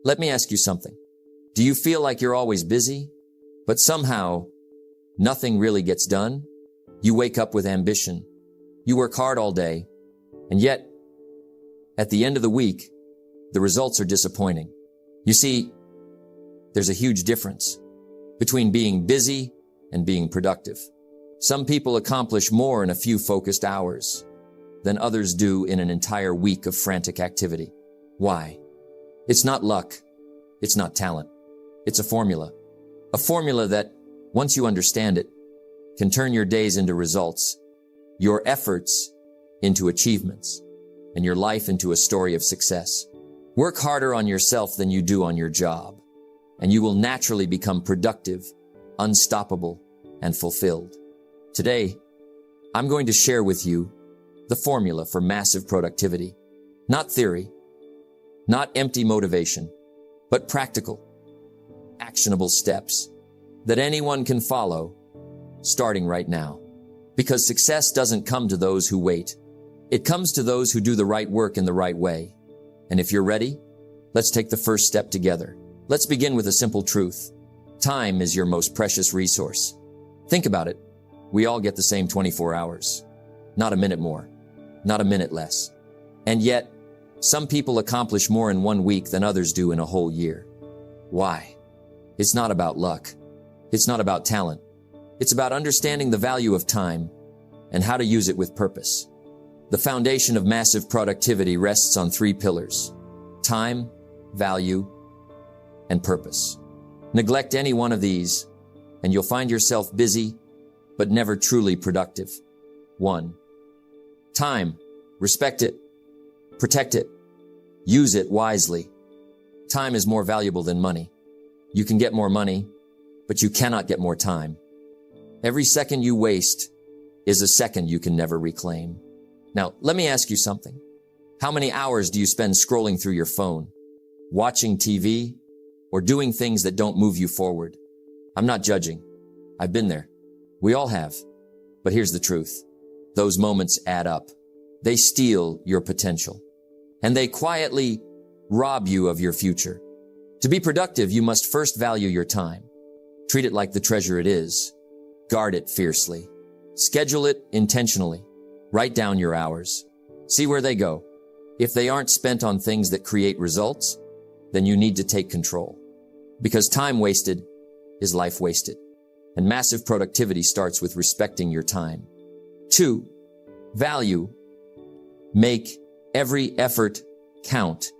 Let me ask you something. Do you feel like you're always busy, but somehow nothing really gets done? You wake up with ambition. You work hard all day, and yet, at the end of the week, the results are disappointing. You see, there's a huge difference between being busy and being productive. Some people accomplish more in a few focused hours than others do in an entire week of frantic activity. Why? It's not luck. It's not talent. It's a formula. A formula that, once you understand it, can turn your days into results, your efforts into achievements, and your life into a story of success. Work harder on yourself than you do on your job, and you will naturally become productive, unstoppable, and fulfilled. Today, I'm going to share with you the formula for massive productivity. Not theory, not empty motivation, but practical, actionable steps that anyone can follow starting right now. Because success doesn't come to those who wait. It comes to those who do the right work in the right way. And if you're ready, let's take the first step together. Let's begin with a simple truth. Time is your most precious resource. Think about it. We all get the same 24 hours. Not a minute more. Not a minute less. And yet, some people accomplish more in 1 week than others do in a whole year. Why? It's not about luck. It's not about talent. It's about understanding the value of time and how to use it with purpose. The foundation of massive productivity rests on 3 pillars: time, value, and purpose. Neglect any one of these, and you'll find yourself busy, but never truly productive. 1. Time. Respect it. Protect it. Use it wisely. Time is more valuable than money. You can get more money, but you cannot get more time. Every second you waste is a second you can never reclaim. Now, let me ask you something. How many hours do you spend scrolling through your phone, watching TV, or doing things that don't move you forward? I'm not judging. I've been there. We all have. But here's the truth. Those moments add up. They steal your potential. And they quietly rob you of your future. To be productive, you must first value your time. Treat it like the treasure it is. Guard it fiercely. Schedule it intentionally. Write down your hours. See where they go. If they aren't spent on things that create results, then you need to take control. Because time wasted is life wasted. And massive productivity starts with respecting your time. 2. Value. Make every effort count.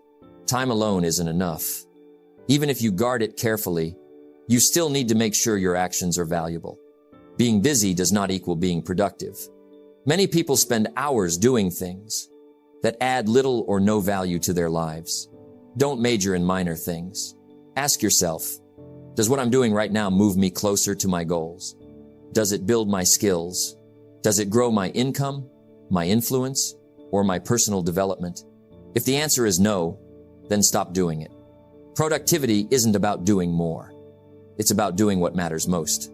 Time alone isn't enough. Even if you guard it carefully, you still need to make sure your actions are valuable. Being busy does not equal being productive. Many people spend hours doing things that add little or no value to their lives. Don't major in minor things. Ask yourself, does what I'm doing right now move me closer to my goals? Does it build my skills? Does it grow my income, my influence, or my personal development? If the answer is no, then stop doing it. Productivity isn't about doing more. It's about doing what matters most.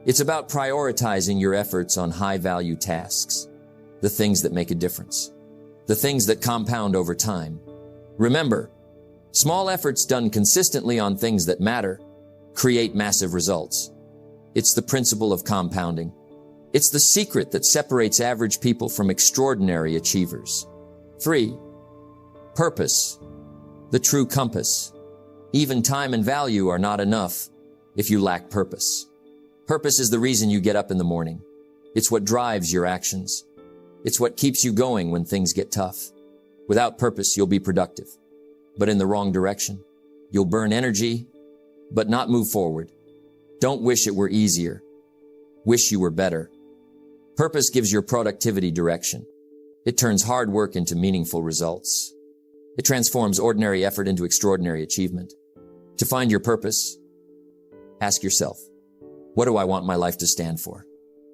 It's about prioritizing your efforts on high-value tasks, the things that make a difference, the things that compound over time. Remember, small efforts done consistently on things that matter create massive results. It's the principle of compounding. It's the secret that separates average people from extraordinary achievers. 3. Purpose, the true compass. Even time and value are not enough if you lack purpose. Purpose is the reason you get up in the morning. It's what drives your actions. It's what keeps you going when things get tough. Without purpose, you'll be productive, but in the wrong direction. You'll burn energy, but not move forward. Don't wish it were easier. Wish you were better. Purpose gives your productivity direction. It turns hard work into meaningful results. It transforms ordinary effort into extraordinary achievement. To find your purpose, ask yourself, what do I want my life to stand for?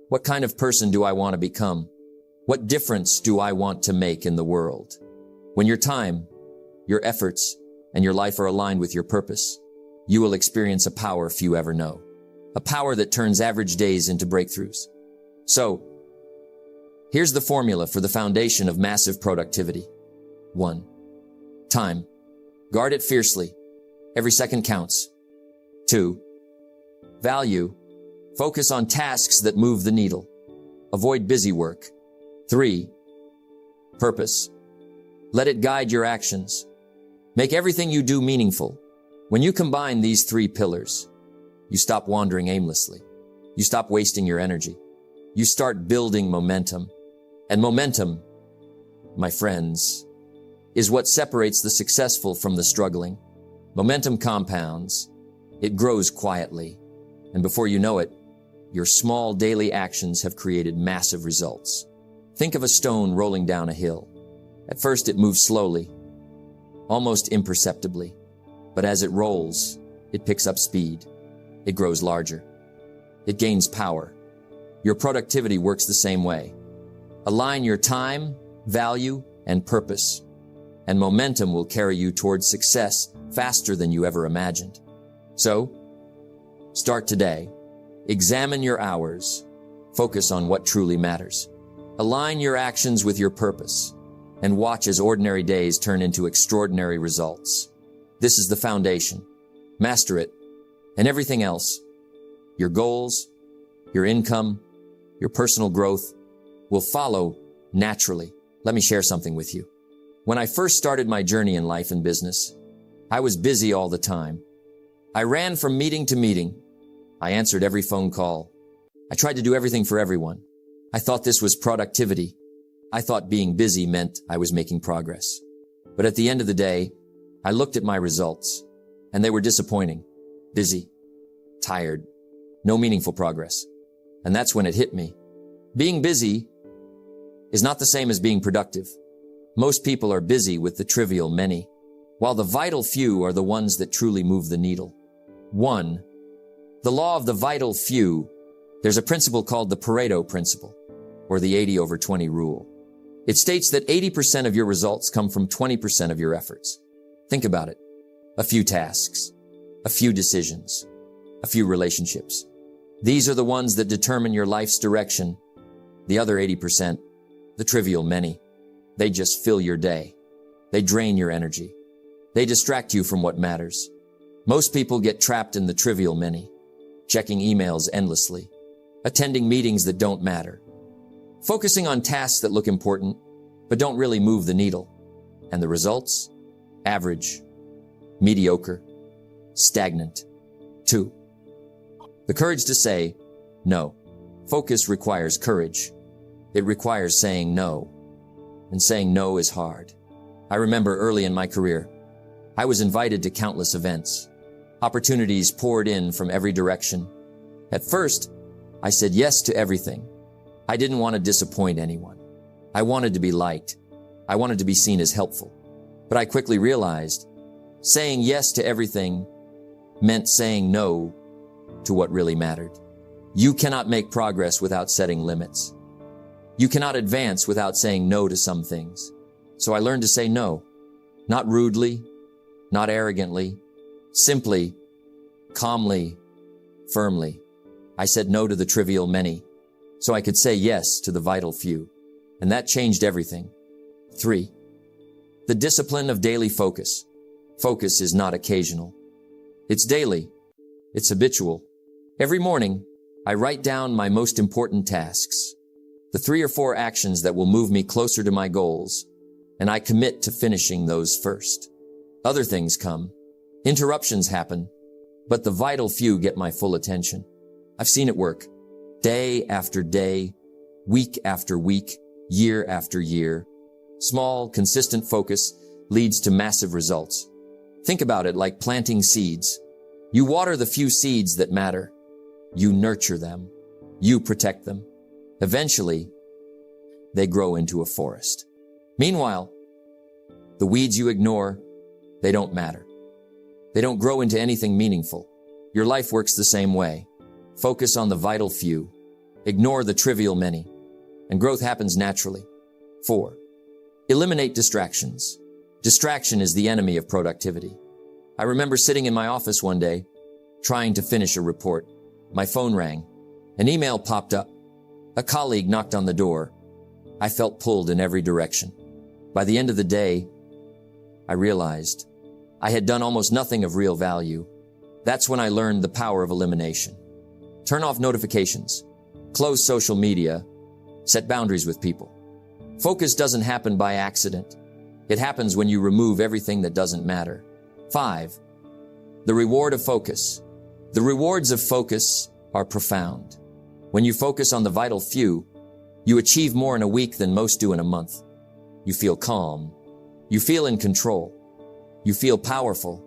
What kind of person do I want to become? What difference do I want to make in the world? When your time, your efforts, and your life are aligned with your purpose, you will experience a power few ever know. A power that turns average days into breakthroughs. So, here's the formula for the foundation of massive productivity. 1. Time. Guard it fiercely. Every second counts. 2. Value. Focus on tasks that move the needle. Avoid busy work. 3. Purpose. Let it guide your actions. Make everything you do meaningful. When you combine these 3 pillars, you stop wandering aimlessly. You stop wasting your energy. You start building momentum. And momentum, my friends, is what separates the successful from the struggling. Momentum compounds. It grows quietly. And before you know it, your small daily actions have created massive results. Think of a stone rolling down a hill. At first, it moves slowly, almost imperceptibly. But as it rolls, it picks up speed. It grows larger. It gains power. Your productivity works the same way. Align your time, value, and purpose, and momentum will carry you towards success faster than you ever imagined. So, start today. Examine your hours. Focus on what truly matters. Align your actions with your purpose, and watch as ordinary days turn into extraordinary results. This is the foundation. Master it, and everything else, your goals, your income, your personal growth, will follow naturally. Let me share something with you. When I first started my journey in life and business, I was busy all the time. I ran from meeting to meeting. I answered every phone call. I tried to do everything for everyone. I thought this was productivity. I thought being busy meant I was making progress. But at the end of the day, I looked at my results, and they were disappointing. Busy, tired, no meaningful progress. And that's when it hit me. Being busy is not the same as being productive. Most people are busy with the trivial many, while the vital few are the ones that truly move the needle. 1. The law of the vital few. There's a principle called the Pareto principle, or the 80/20 rule. It states that 80% of your results come from 20% of your efforts. Think about it. A few tasks, a few decisions, a few relationships. These are the ones that determine your life's direction. The other 80%, the trivial many, they just fill your day. They drain your energy. They distract you from what matters. Most people get trapped in the trivial many, checking emails endlessly, attending meetings that don't matter, focusing on tasks that look important, but don't really move the needle. And the results? Average, mediocre, stagnant. 2. The courage to say no. Focus requires courage. It requires saying no. And saying no is hard. I remember early in my career, I was invited to countless events. Opportunities poured in from every direction. At first, I said yes to everything. I didn't want to disappoint anyone. I wanted to be liked. I wanted to be seen as helpful. But I quickly realized saying yes to everything meant saying no to what really mattered. You cannot make progress without setting limits. You cannot advance without saying no to some things. So I learned to say no, not rudely, not arrogantly, simply, calmly, firmly. I said no to the trivial many, so I could say yes to the vital few. And that changed everything. 3. The discipline of daily focus. Focus is not occasional. It's daily. It's habitual. Every morning, I write down my most important tasks, the 3 or 4 actions that will move me closer to my goals, and I commit to finishing those first. Other things come. Interruptions happen, but the vital few get my full attention. I've seen it work. Day after day, week after week, year after year. Small, consistent focus leads to massive results. Think about it like planting seeds. You water the few seeds that matter. You nurture them. You protect them. Eventually, they grow into a forest. Meanwhile, the weeds you ignore, they don't matter. They don't grow into anything meaningful. Your life works the same way. Focus on the vital few. Ignore the trivial many. And growth happens naturally. 4. Eliminate distractions. Distraction is the enemy of productivity. I remember sitting in my office one day, trying to finish a report. My phone rang. An email popped up. A colleague knocked on the door. I felt pulled in every direction. By the end of the day, I realized I had done almost nothing of real value. That's when I learned the power of elimination. Turn off notifications. Close social media. Set boundaries with people. Focus doesn't happen by accident. It happens when you remove everything that doesn't matter. 5. The reward of focus. The rewards of focus are profound. When you focus on the vital few, you achieve more in a week than most do in a month. You feel calm. You feel in control. You feel powerful.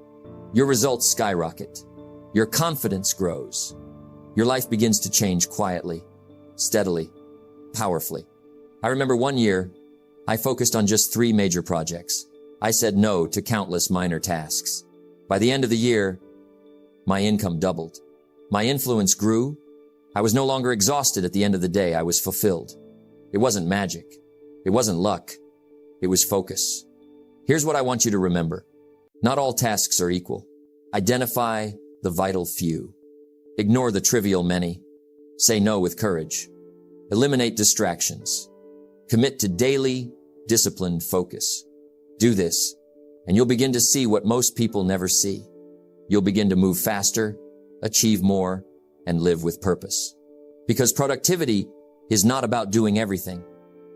Your results skyrocket. Your confidence grows. Your life begins to change quietly, steadily, powerfully. I remember one year, I focused on just 3 major projects. I said no to countless minor tasks. By the end of the year, my income doubled. My influence grew. I was no longer exhausted at the end of the day. I was fulfilled. It wasn't magic. It wasn't luck. It was focus. Here's what I want you to remember. Not all tasks are equal. Identify the vital few. Ignore the trivial many. Say no with courage. Eliminate distractions. Commit to daily, disciplined focus. Do this, and you'll begin to see what most people never see. You'll begin to move faster, achieve more, and live with purpose. Because productivity is not about doing everything.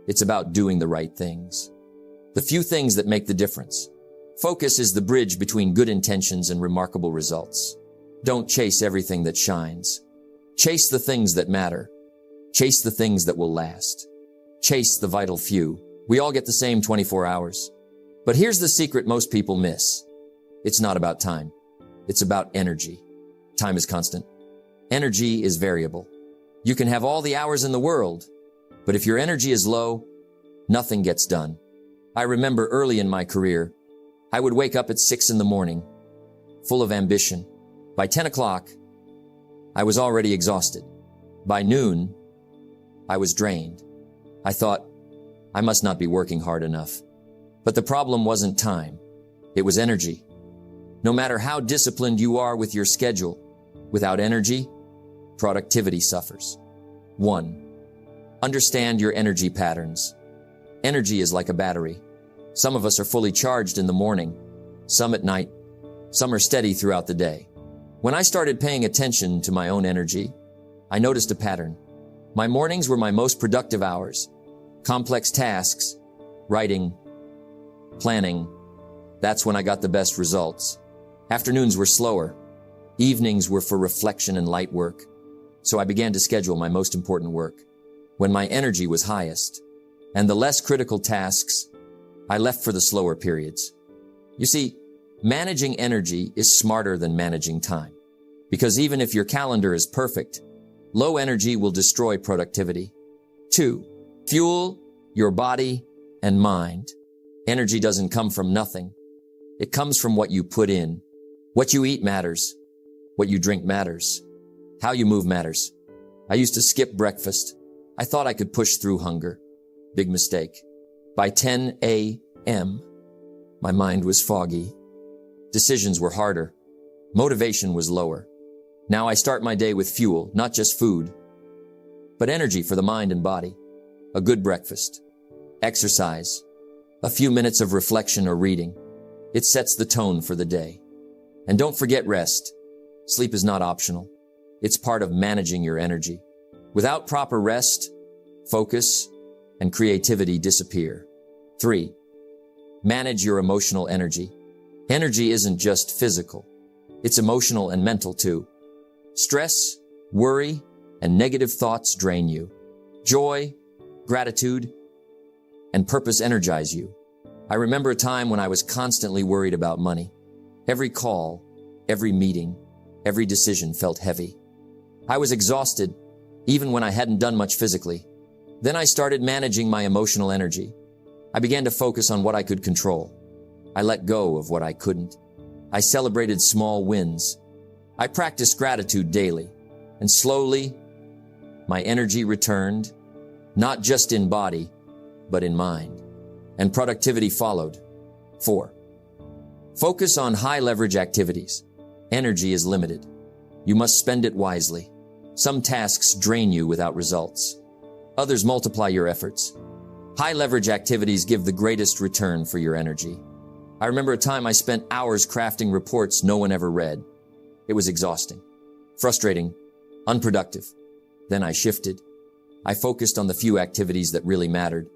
It's about doing the right things. The few things that make the difference. Focus is the bridge between good intentions and remarkable results. Don't chase everything that shines. Chase the things that matter. Chase the things that will last. Chase the vital few. We all get the same 24 hours. But here's the secret most people miss. It's not about time. It's about energy. Time is constant. Energy is variable. You can have all the hours in the world, but if your energy is low, nothing gets done. I remember early in my career, I would wake up at 6 in the morning, full of ambition. By 10 o'clock, I was already exhausted. By noon, I was drained. I thought, I must not be working hard enough. But the problem wasn't time. It was energy. No matter how disciplined you are with your schedule, without energy, productivity suffers. 1. Understand your energy patterns. Energy is like a battery. Some of us are fully charged in the morning, some at night, some are steady throughout the day. When I started paying attention to my own energy, I noticed a pattern. My mornings were my most productive hours. Complex tasks, writing, planning, that's when I got the best results. Afternoons were slower. Evenings were for reflection and light work. So I began to schedule my most important work when my energy was highest, and the less critical tasks I left for the slower periods. You see, managing energy is smarter than managing time, because even if your calendar is perfect, low energy will destroy productivity. 2. Fuel your body and mind. Energy doesn't come from nothing. It comes from what you put in. What you eat matters. What you drink matters. How you move matters. I used to skip breakfast. I thought I could push through hunger. Big mistake. By 10 a.m., my mind was foggy. Decisions were harder. Motivation was lower. Now I start my day with fuel, not just food, but energy for the mind and body. A good breakfast, exercise, a few minutes of reflection or reading. It sets the tone for the day. And don't forget rest. Sleep is not optional. It's part of managing your energy. Without proper rest, focus and creativity disappear. 3. Manage your emotional energy. Energy isn't just physical. It's emotional and mental too. Stress, worry, and negative thoughts drain you. Joy, gratitude, and purpose energize you. I remember a time when I was constantly worried about money. Every call, every meeting, every decision felt heavy. I was exhausted, even when I hadn't done much physically. Then I started managing my emotional energy. I began to focus on what I could control. I let go of what I couldn't. I celebrated small wins. I practiced gratitude daily, and slowly, my energy returned, not just in body, but in mind. And productivity followed. 4. Focus on high-leverage activities. Energy is limited. You must spend it wisely. Some tasks drain you without results. Others multiply your efforts. High-leverage activities give the greatest return for your energy. I remember a time I spent hours crafting reports no one ever read. It was exhausting, frustrating, unproductive. Then I shifted. I focused on the few activities that really mattered.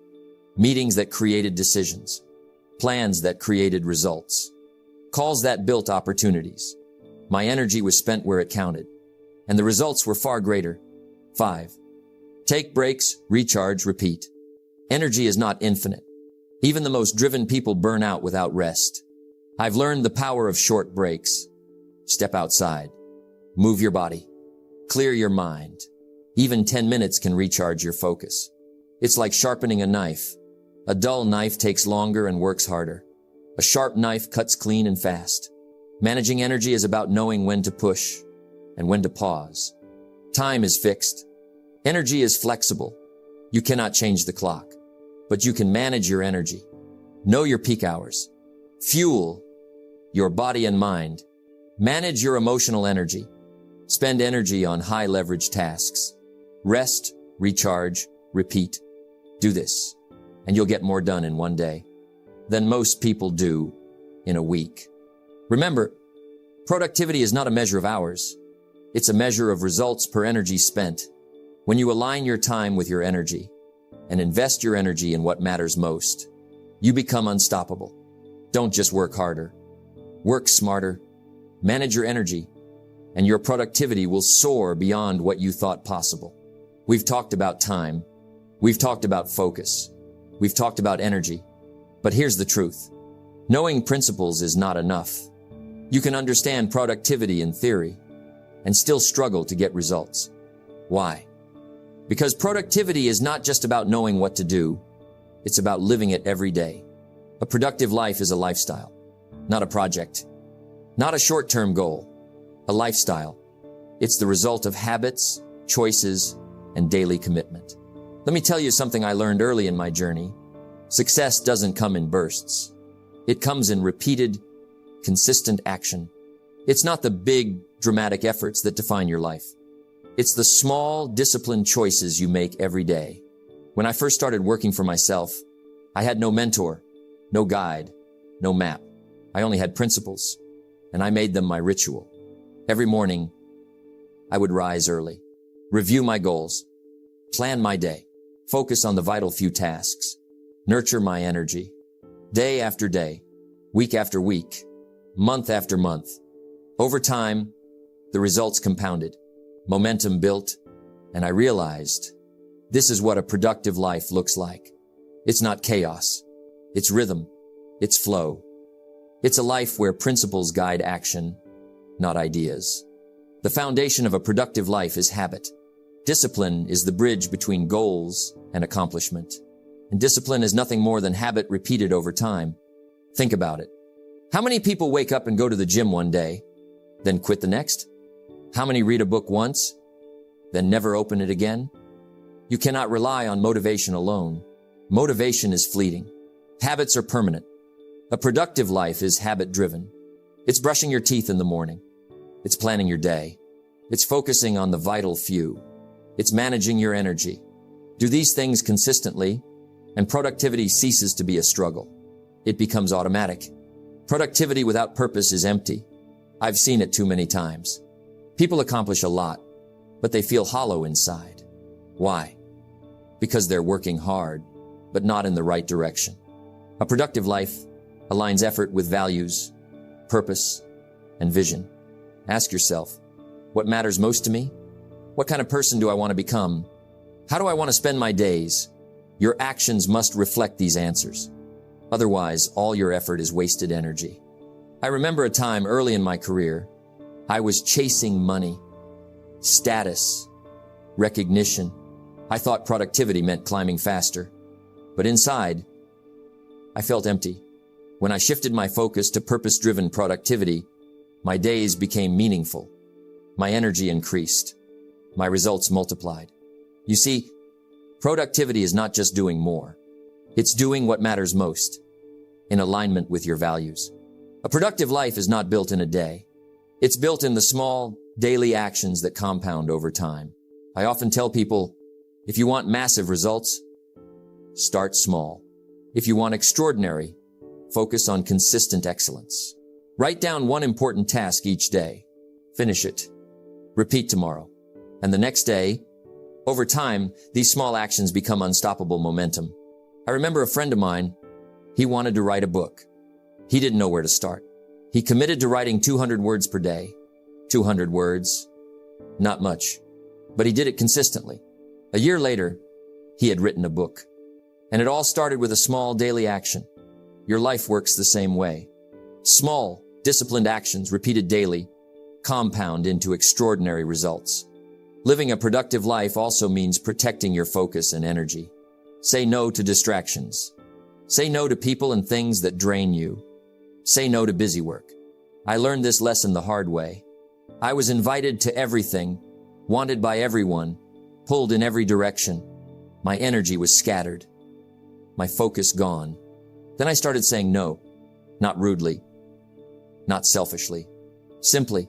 Meetings that created decisions. Plans that created results. Calls that built opportunities. My energy was spent where it counted, and the results were far greater. 5. Take breaks, recharge, repeat. Energy is not infinite. Even the most driven people burn out without rest. I've learned the power of short breaks. Step outside. Move your body. Clear your mind. Even 10 minutes can recharge your focus. It's like sharpening a knife. A dull knife takes longer and works harder. A sharp knife cuts clean and fast. Managing energy is about knowing when to push and when to pause. Time is fixed. Energy is flexible. You cannot change the clock, but you can manage your energy. Know your peak hours. Fuel your body and mind. Manage your emotional energy. Spend energy on high leverage tasks. Rest, recharge, repeat. Do this, and you'll get more done in one day than most people do in a week. Remember, productivity is not a measure of hours. It's a measure of results per energy spent. When you align your time with your energy and invest your energy in what matters most, you become unstoppable. Don't just work harder. Work smarter. Manage your energy, and your productivity will soar beyond what you thought possible. We've talked about time. We've talked about focus. We've talked about energy. But here's the truth. Knowing principles is not enough. You can understand productivity in theory and still struggle to get results. Why? Because productivity is not just about knowing what to do. It's about living it every day. A productive life is a lifestyle, not a project, not a short-term goal, a lifestyle. It's the result of habits, choices, and daily commitment. Let me tell you something I learned early in my journey. Success doesn't come in bursts. It comes in repeated, consistent action. It's not the big, dramatic efforts that define your life. It's the small, disciplined choices you make every day. When I first started working for myself, I had no mentor, no guide, no map. I only had principles, and I made them my ritual. Every morning, I would rise early, review my goals, plan my day, focus on the vital few tasks, nurture my energy, day after day, week after week, month after month. Over time, the results compounded, momentum built, and I realized this is what a productive life looks like. It's not chaos. It's rhythm. It's flow. It's a life where principles guide action, not ideas. The foundation of a productive life is habit. Discipline is the bridge between goals and accomplishment. And discipline is nothing more than habit repeated over time. Think about it. How many people wake up and go to the gym one day, then quit the next? How many read a book once, then never open it again? You cannot rely on motivation alone. Motivation is fleeting. Habits are permanent. A productive life is habit-driven. It's brushing your teeth in the morning. It's planning your day. It's focusing on the vital few. It's managing your energy. Do these things consistently, and productivity ceases to be a struggle. It becomes automatic. Productivity without purpose is empty. I've seen it too many times. People accomplish a lot, but they feel hollow inside. Why? Because they're working hard, but not in the right direction. A productive life aligns effort with values, purpose, and vision. Ask yourself, what matters most to me? What kind of person do I want to become? How do I want to spend my days? Your actions must reflect these answers. Otherwise, all your effort is wasted energy. I remember a time early in my career, I was chasing money, status, recognition. I thought productivity meant climbing faster. But inside, I felt empty. When I shifted my focus to purpose-driven productivity, my days became meaningful. My energy increased. My results multiplied. You see, productivity is not just doing more. It's doing what matters most, in alignment with your values. A productive life is not built in a day. It's built in the small, daily actions that compound over time. I often tell people, if you want massive results, start small. If you want extraordinary, Focus on consistent excellence. Write down one important task each day. Finish it. Repeat tomorrow. And the next day. Over time, these small actions become unstoppable momentum. I remember a friend of mine, he wanted to write a book. He didn't know where to start. He committed to writing 200 words per day. 200 words. Not much. But he did it consistently. A year later, he had written a book. And it all started with a small daily action. Your life works the same way. Small, disciplined actions repeated daily compound into extraordinary results. Living a productive life also means protecting your focus and energy. Say no to distractions. Say no to people and things that drain you. Say no to busy work. I learned this lesson the hard way. I was invited to everything, wanted by everyone, pulled in every direction. My energy was scattered. My focus gone. Then I started saying no, not rudely, not selfishly, simply,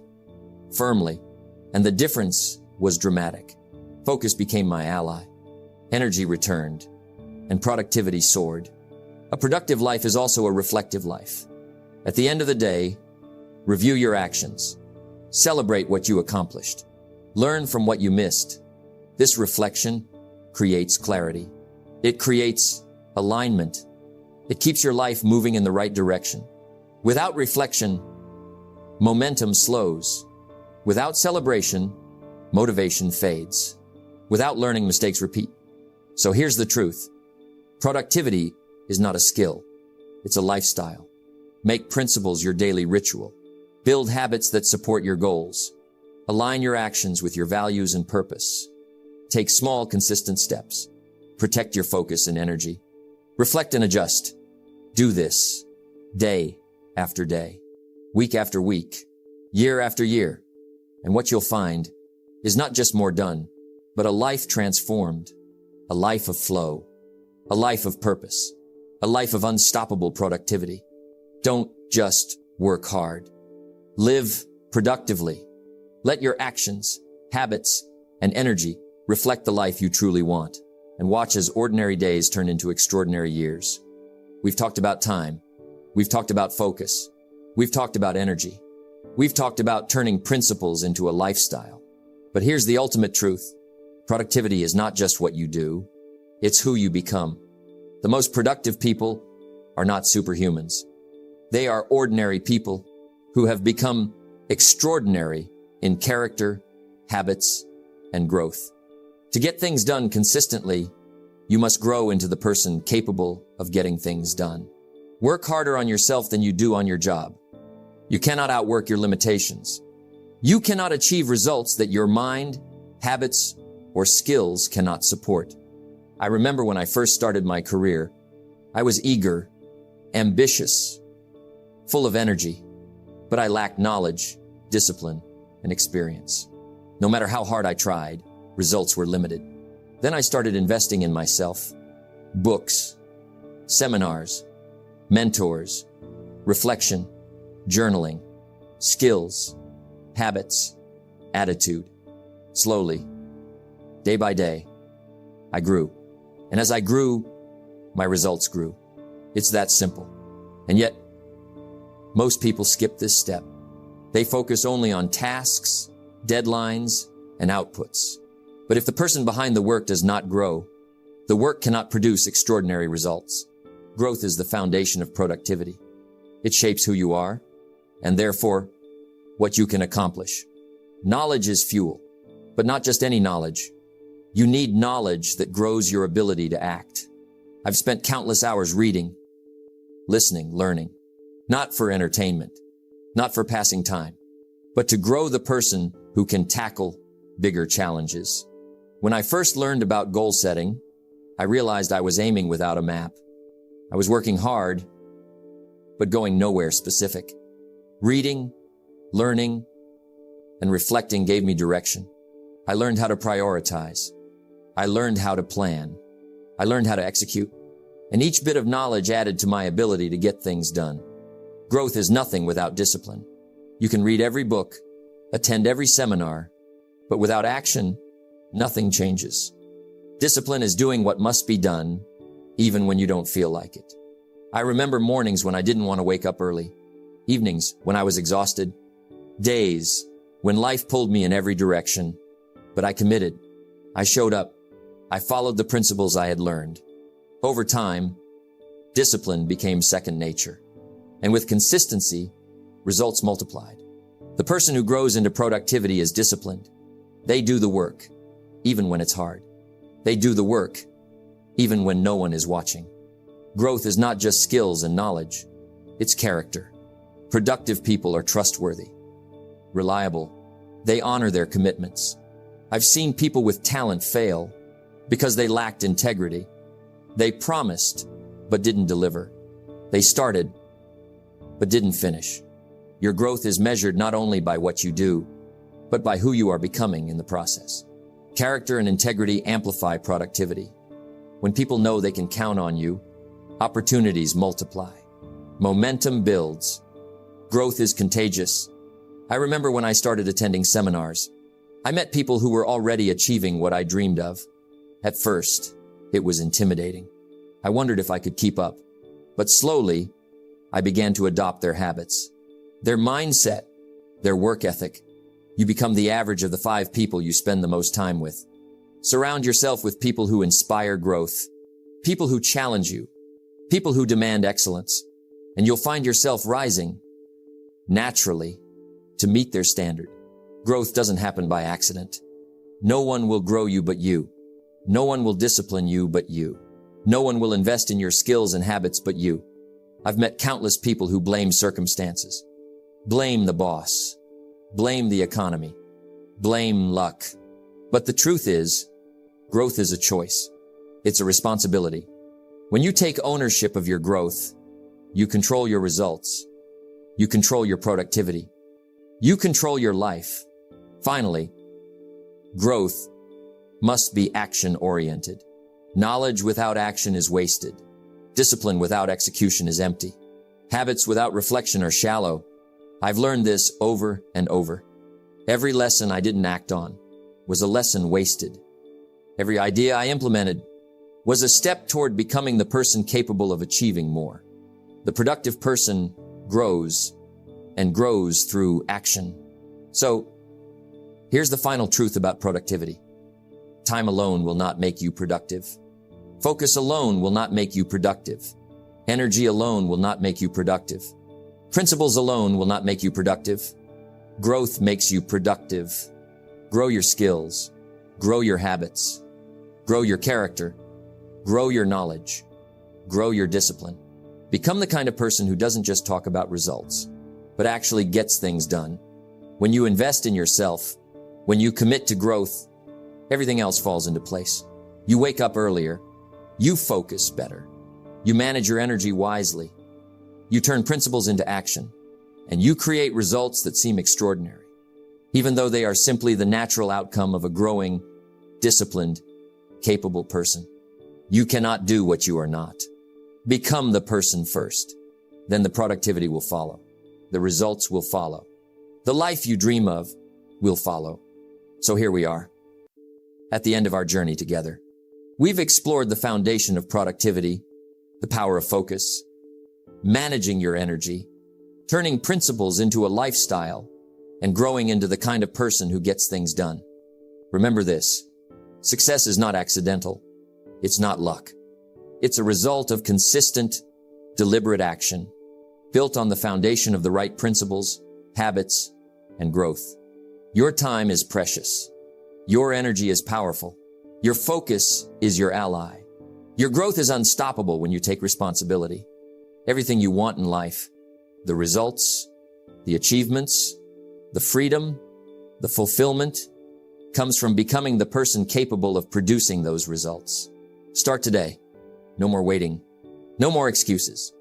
firmly, and the difference was dramatic. Focus became my ally. Energy returned, and productivity soared. A productive life is also a reflective life. At the end of the day, review your actions. Celebrate what you accomplished. Learn from what you missed. This reflection creates clarity. It creates alignment. It keeps your life moving in the right direction. Without reflection, momentum slows. Without celebration, motivation fades. Without learning, mistakes repeat. So here's the truth. Productivity is not a skill. It's a lifestyle. Make principles your daily ritual. Build habits that support your goals. Align your actions with your values and purpose. Take small, consistent steps. Protect your focus and energy. Reflect and adjust. Do this day after day, week after week, year after year. And what you'll find is not just more done, but a life transformed, a life of flow, a life of purpose, a life of unstoppable productivity. Don't just work hard. Live productively. Let your actions, habits, and energy reflect the life you truly want, and watch as ordinary days turn into extraordinary years. We've talked about time. We've talked about focus. We've talked about energy. We've talked about turning principles into a lifestyle. But here's the ultimate truth. Productivity is not just what you do. It's who you become. The most productive people are not superhumans. They are ordinary people who have become extraordinary in character, habits, and growth. To get things done consistently, you must grow into the person capable of getting things done. Work harder on yourself than you do on your job. You cannot outwork your limitations. You cannot achieve results that your mind, habits, or skills cannot support. I remember when I first started my career, I was eager, ambitious, full of energy, but I lacked knowledge, discipline, and experience. No matter how hard I tried, results were limited. Then I started investing in myself. Books, seminars, mentors, reflection, journaling, skills, habits, attitude. Slowly, day by day, I grew. And as I grew, my results grew. It's that simple. And yet, most people skip this step. They focus only on tasks, deadlines, and outputs. But if the person behind the work does not grow, the work cannot produce extraordinary results. Growth is the foundation of productivity. It shapes who you are, and therefore, what you can accomplish. Knowledge is fuel, but not just any knowledge. You need knowledge that grows your ability to act. I've spent countless hours reading, listening, learning, not for entertainment, not for passing time, but to grow the person who can tackle bigger challenges. When I first learned about goal setting, I realized I was aiming without a map. I was working hard, but going nowhere specific. Reading, learning, and reflecting gave me direction. I learned how to prioritize. I learned how to plan. I learned how to execute. And each bit of knowledge added to my ability to get things done. Growth is nothing without discipline. You can read every book, attend every seminar, but without action, nothing changes. Discipline is doing what must be done, even when you don't feel like it. I remember mornings when I didn't want to wake up early, evenings when I was exhausted, days when life pulled me in every direction. But I committed. I showed up. I followed the principles I had learned. Over time, discipline became second nature. And with consistency, results multiplied. The person who grows into productivity is disciplined. They do the work, even when it's hard. They do the work, even when no one is watching. Growth is not just skills and knowledge. It's character. Productive people are trustworthy, reliable. They honor their commitments. I've seen people with talent fail because they lacked integrity. They promised, but didn't deliver. They started, but didn't finish. Your growth is measured not only by what you do, but by who you are becoming in the process. Character and integrity amplify productivity. When people know they can count on you, opportunities multiply. Momentum builds. Growth is contagious. I remember when I started attending seminars, I met people who were already achieving what I dreamed of. At first, it was intimidating. I wondered if I could keep up. But slowly, I began to adopt their habits, their mindset, their work ethic. You become the average of the 5 people you spend the most time with. Surround yourself with people who inspire growth, people who challenge you, people who demand excellence, and you'll find yourself rising naturally to meet their standard. Growth doesn't happen by accident. No one will grow you but you. No one will discipline you but you. No one will invest in your skills and habits but you. I've met countless people who blame circumstances, blame the boss, blame the economy, blame luck. But the truth is, growth is a choice. It's a responsibility. When you take ownership of your growth, you control your results. You control your productivity. You control your life. Finally, growth must be action-oriented. Knowledge without action is wasted. Discipline without execution is empty. Habits without reflection are shallow. I've learned this over and over. Every lesson I didn't act on was a lesson wasted. Every idea I implemented was a step toward becoming the person capable of achieving more. The productive person grows and grows through action. So, here's the final truth about productivity. Time alone will not make you productive. Focus alone will not make you productive. Energy alone will not make you productive. Principles alone will not make you productive. Growth makes you productive. Grow your skills. Grow your habits. Grow your character. Grow your knowledge. Grow your discipline. Become the kind of person who doesn't just talk about results, but actually gets things done. When you invest in yourself, when you commit to growth, everything else falls into place. You wake up earlier. You focus better. You manage your energy wisely. You turn principles into action, and you create results that seem extraordinary, even though they are simply the natural outcome of a growing, disciplined, capable person. You cannot do what you are not. Become the person first. Then the productivity will follow. The results will follow. The life you dream of will follow. So here we are, at the end of our journey together. We've explored the foundation of productivity, the power of focus, managing your energy, turning principles into a lifestyle, and growing into the kind of person who gets things done. Remember this: success is not accidental. It's not luck. It's a result of consistent, deliberate action, built on the foundation of the right principles, habits, and growth. Your time is precious. Your energy is powerful. Your focus is your ally. Your growth is unstoppable when you take responsibility. Everything you want in life, the results, the achievements, the freedom, the fulfillment, comes from becoming the person capable of producing those results. Start today. No more waiting. No more excuses.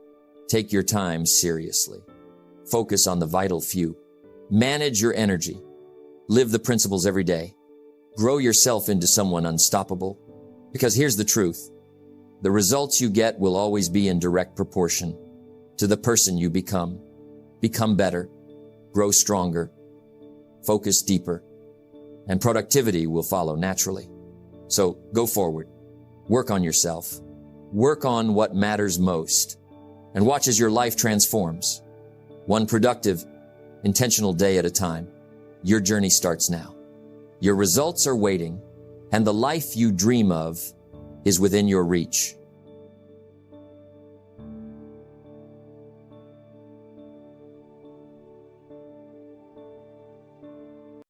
Take your time seriously. Focus on the vital few. Manage your energy. Live the principles every day. Grow yourself into someone unstoppable. Because here's the truth. The results you get will always be in direct proportion to the person you become. Become better. Grow stronger. Focus deeper. And productivity will follow naturally. So go forward. Work on yourself. Work on what matters most. and watch as your life transforms. One productive, intentional day at a time. Your journey starts now. Your results are waiting, and the life you dream of is within your reach.